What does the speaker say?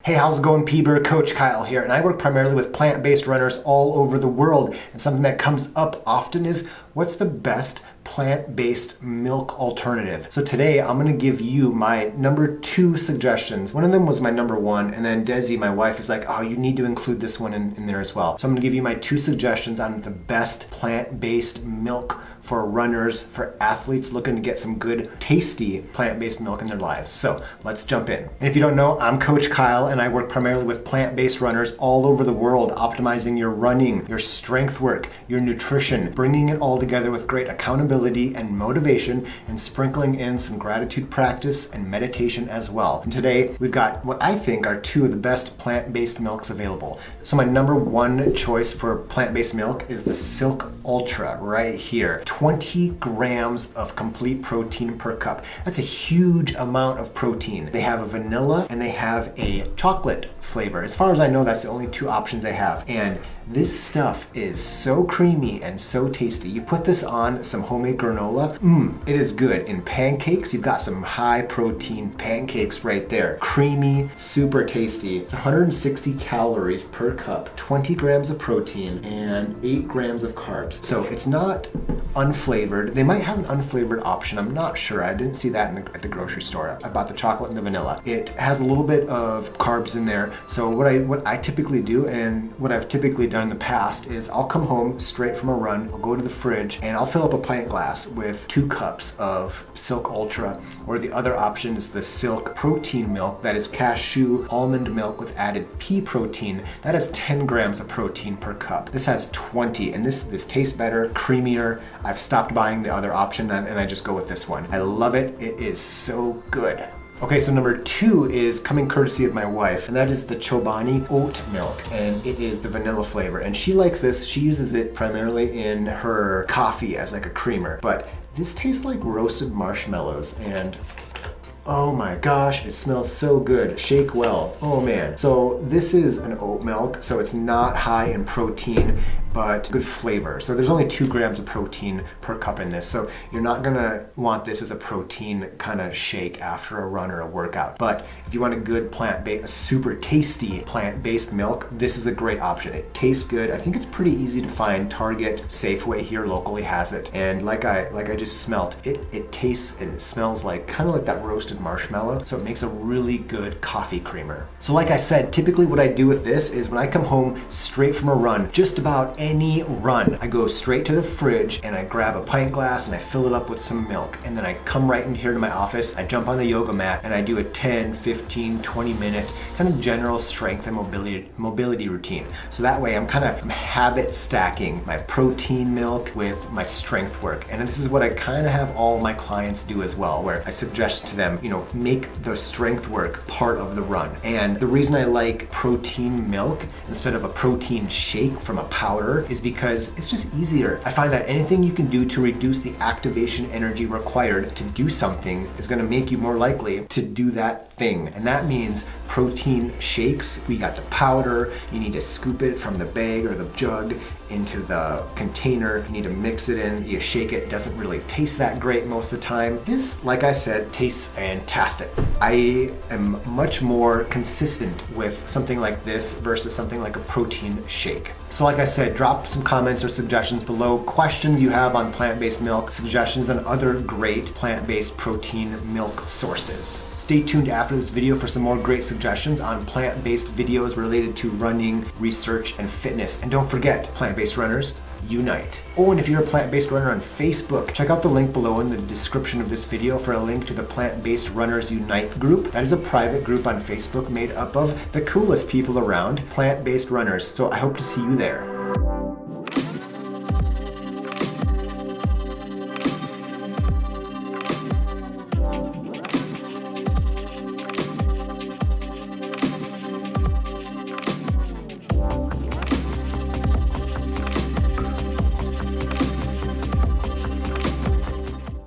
Hey, how's it going, Peber? Coach Kyle here, and I work primarily with plant-based runners all over the world. And something that comes up often is, what's the best plant-based milk alternative? So today I'm going to give you my number 2 suggestions. One of them was my number 1, and then Desi, my wife, is like, oh, you need to include this one in there as well. So I'm going to give you my 2 suggestions on the best plant-based milk for runners, for athletes looking to get some good, tasty plant-based milk in their lives. So let's jump in. And if you don't know, I'm Coach Kyle, and I work primarily with plant-based runners all over the world, optimizing your running, your strength work, your nutrition, bringing it all together with great accountability and motivation, and sprinkling in some gratitude practice and meditation as well. And today we've got what I think are 2 of the best plant-based milks available. So my number 1 choice for plant-based milk is the Silk Ultra right here. 20 grams of complete protein per cup. That's a huge amount of protein. They have a vanilla and they have a chocolate flavor. As far as I know, that's the only 2 options they have. And this stuff is so creamy and so tasty. You put this on some homemade granola, it is good. In pancakes, you've got some high protein pancakes right there. Creamy, super tasty. It's 160 calories per cup, 20 grams of protein, and 8 grams of carbs. So it's not unflavored. They might have an unflavored option. I'm not sure. I didn't see that at the grocery store. I bought the chocolate and the vanilla. It has a little bit of carbs in there. So what I typically do, and what I've typically done in the past, is I'll come home straight from a run, I'll go to the fridge, and I'll fill up a pint glass with 2 cups of Silk Ultra, or the other option is the Silk Protein Milk. That is cashew almond milk with added pea protein. That has 10 grams of protein per cup. This has 20, and this tastes better, creamier. I've stopped buying the other option and I just go with this one. I love it. It is so good. Okay, so number 2 is coming courtesy of my wife, and that is the Tubebuddy oat milk, and it is the vanilla flavor. And she likes this. She uses it primarily in her coffee as like a creamer. But this tastes like roasted marshmallows, and oh my gosh, it smells so good. Shake well. Oh man. So this is an oat milk, so it's not high in protein, but good flavor. So there's only 2 grams of protein per cup in this. So you're not gonna want this as a protein kind of shake after a run or a workout. But if you want a good plant-based, a super tasty plant-based milk, this is a great option. It tastes good. I think it's pretty easy to find. Target, Safeway here locally has it. And like I just smelt, it tastes and it smells like kind of like that roasted marshmallow. So it makes a really good coffee creamer. So like I said, typically what I do with this is when I come home straight from a run, just about any run, I go straight to the fridge and I grab a pint glass and I fill it up with some milk. And then I come right in here to my office, I jump on the yoga mat and I do a 10, 15, 20 minute kind of general strength and mobility routine. So that way I'm habit stacking my protein milk with my strength work. And this is what I kind of have all my clients do as well, where I suggest to them, make the strength work part of the run. And the reason I like protein milk instead of a protein shake from a powder is because it's just easier. I find that anything you can do to reduce the activation energy required to do something is going to make you more likely to do that thing. And that means protein shakes, we got the powder, you need to scoop it from the bag or the jug into the container, you need to mix it in, you shake it, doesn't really taste that great most of the time. This, like I said, tastes fantastic. I am much more consistent with something like this versus something like a protein shake. So like I said, drop some comments or suggestions below, questions you have on plant-based milk, suggestions on other great plant-based protein milk sources. Stay tuned after this video for some more great suggestions on plant-based videos related to running, research, and fitness. And don't forget, plant-based runners, unite. Oh, and if you're a plant-based runner on Facebook, check out the link below in the description of this video for a link to the Plant-Based Runners Unite group. That is a private group on Facebook made up of the coolest people around, plant-based runners. So I hope to see you there.